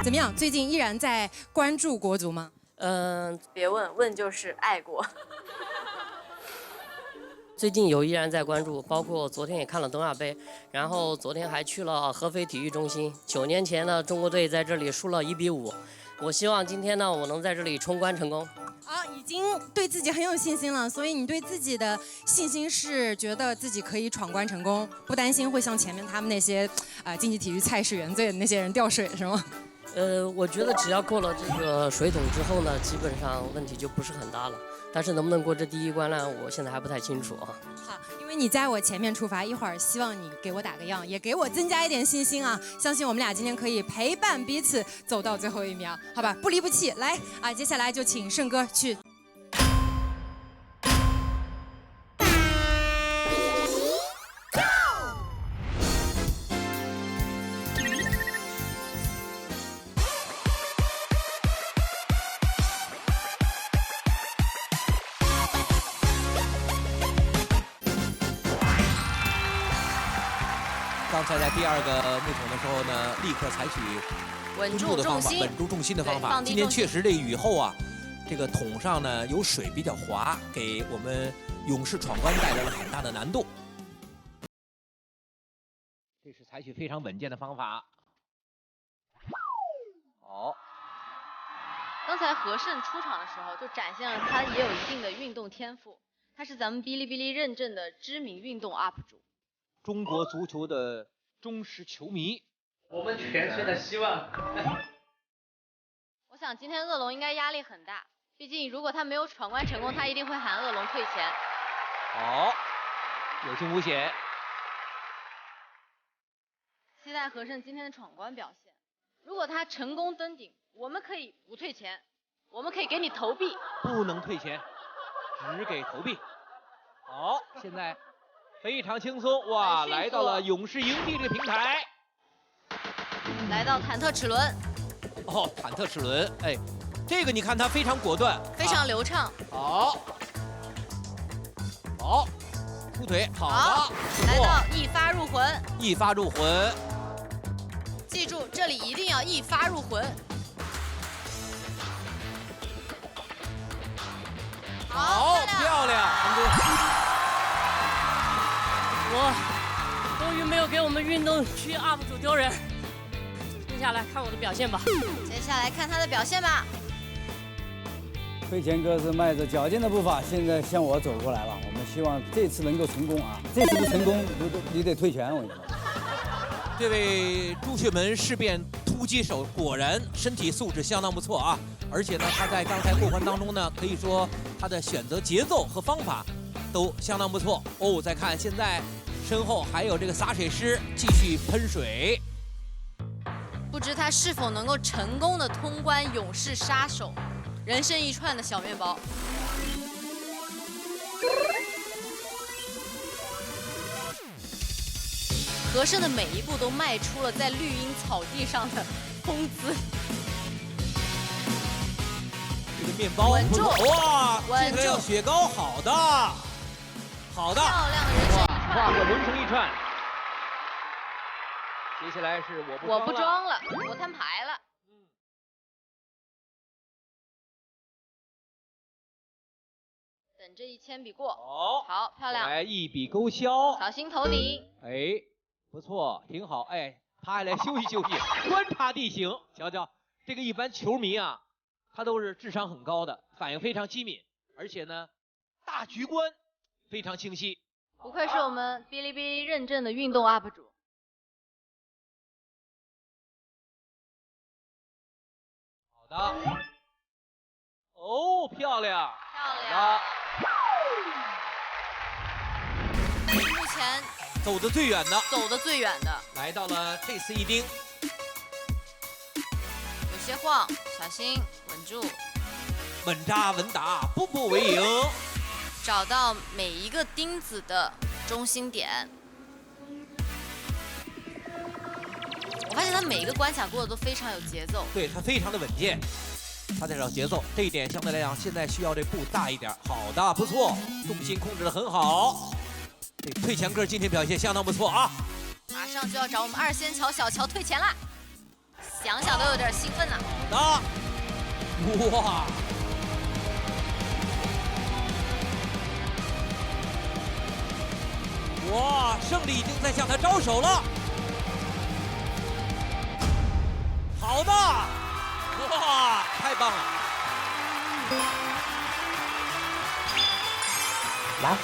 怎么样？最近依然在关注国足吗？别问，问就是爱国。最近依然在关注，包括昨天也看了东亚杯，然后昨天还去了合肥体育中心。9年前呢，中国队在这里输了1-5，我希望今天呢，我能在这里冲关成功。已经对自己很有信心了，所以你对自己的信心是觉得自己可以闯关成功，不担心会像前面他们那些竞技体育菜是原罪的那些人掉水是吗？我觉得只要过了这个水桶之后呢，基本上问题就不是很大了。但是能不能过这第一关呢？我现在还不太清楚啊。好，因为你在我前面出发，一会儿希望你给我打个样，也给我增加一点信心啊！相信我们俩今天可以陪伴彼此走到最后1秒，好吧？不离不弃，来接下来就请胜哥去。刚才在第2个木桶的时候呢，立刻采取稳住重心、稳住重心的方法。今天确实这个雨后啊，这个桶上呢有水比较滑，给我们勇士闯关带来了很大的难度。这是采取非常稳健的方法。好。刚才何胜出场的时候就展现了他也有一定的运动天赋，他是咱们哔哩哔哩认证的知名运动 UP 主。中国足球的忠实球迷，我们全村的希望。我想今天恶龙应该压力很大，毕竟如果他没有闯关成功，他一定会喊恶龙退钱。好，有惊无险。期待何胜今天的闯关表现。如果他成功登顶，我们可以不退钱，我们可以给你投币。不能退钱，只给投币。好，现在。非常轻松哇！来到了勇士营地这个平台，来到忐忑齿轮。哦，忐忑齿轮，哎，这个你看他非常果断，非常流畅。好，好，出腿，好的，来到一发入魂。一发入魂，记住这里一定要一发入魂。好，漂亮，成功。我终于没有给我们运动区 UP 主丢人，接下来看我的表现吧。接下来看他的表现吧。退钱哥是迈着矫健的步伐，现在向我走过来了。我们希望这次能够成功啊！这次不成功，你得退钱，我跟你说。这位朱雀门事变突击手果然身体素质相当不错啊！而且呢，他在刚才过关当中呢，可以说他的选择节奏和方法都相当不错哦。再看现在。身后还有这个洒水师继续喷水，不知他是否能够成功的通关勇士杀手，人生一串的小面包。何胜的每一步都迈出了在绿茵草地上的风姿。这个面包稳住，哇，稳住，这个雪糕好的，好的，漂亮的人生。跨过轮成一串，接下来是我不装了，我摊牌了。等这一铅笔过，好漂亮。来一笔勾销，小心头顶。哎，不错，挺好。哎，他还来休息休息，观察地形。瞧瞧，这个一般球迷啊，他都是智商很高的，反应非常机敏，而且呢，大局观非常清晰。不愧是我们哔哩哔哩认证的运动 UP 主。好的。哦，漂亮，漂亮。目前走得最远的，来到了这次一丁，有些晃，小心，稳住，稳扎稳打，步步为营。找到每一个钉子的中心点。我发现他每一个关卡过得都非常有节奏，对他非常的稳健。他在找节奏，这一点相对来讲，现在需要这步大一点。好的，不错，重心控制得很好。这退前哥今天表现相当不错啊！马上就要找我们2仙桥小乔退前啦，想想都有点兴奋呢。好的，哇！哇，胜利已经在向他招手了。好的，哇，太棒了！来，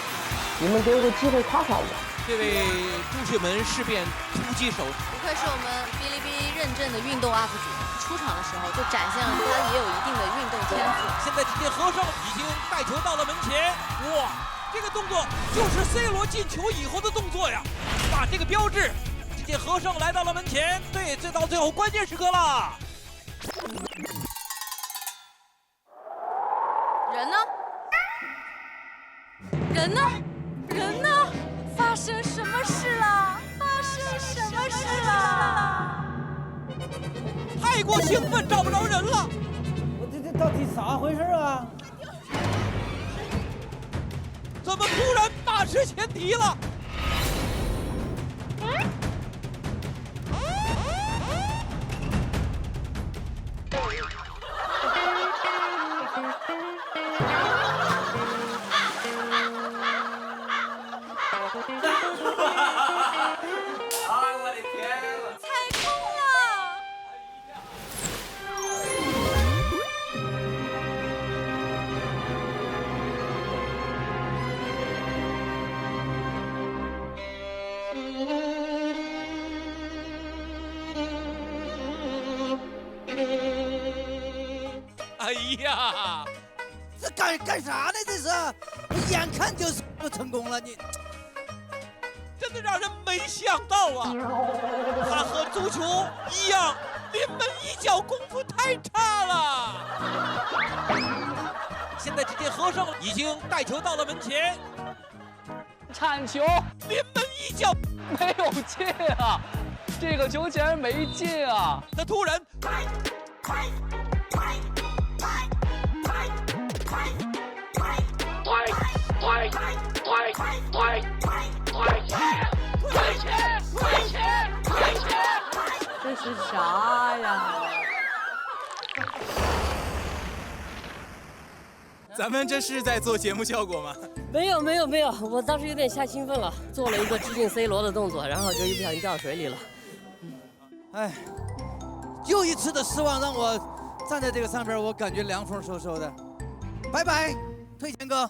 你们给我个机会夸夸我。这位朱雀门事变突击手，不愧是我们哔哩哔哩认证的运动 UP 主，出场的时候就展现了他也有一定的运动天赋。现在只见和尚已经带球到了门前，哇，这个动作就是 C 罗进球以后的动作呀！哇，这个标志，只见和尚来到了门前，对，这到最后关键时刻了。人呢？人呢？人呢？发生什么事了？发生什么事了？太过兴奋，找不着人了。我这到底咋回事啊？怎么突然大失前蹄了？哎呀，这干啥呢？这是，我眼看就是成功了，你真的让人没想到啊！他和足球一样，临门一脚功夫太差了。现在只见和尚已经带球到了门前，铲球临门一脚，没有进啊！这个球竟然没进啊！他突然。这是啥呀？咱们这是在做节目效果吗？没有，我当时有点瞎兴奋了，做了一个致敬 C 罗的动作，然后就一不小心掉水里了。哎，又一次的失望让我站在这个上边，我感觉凉风嗖嗖的。拜拜，退前哥。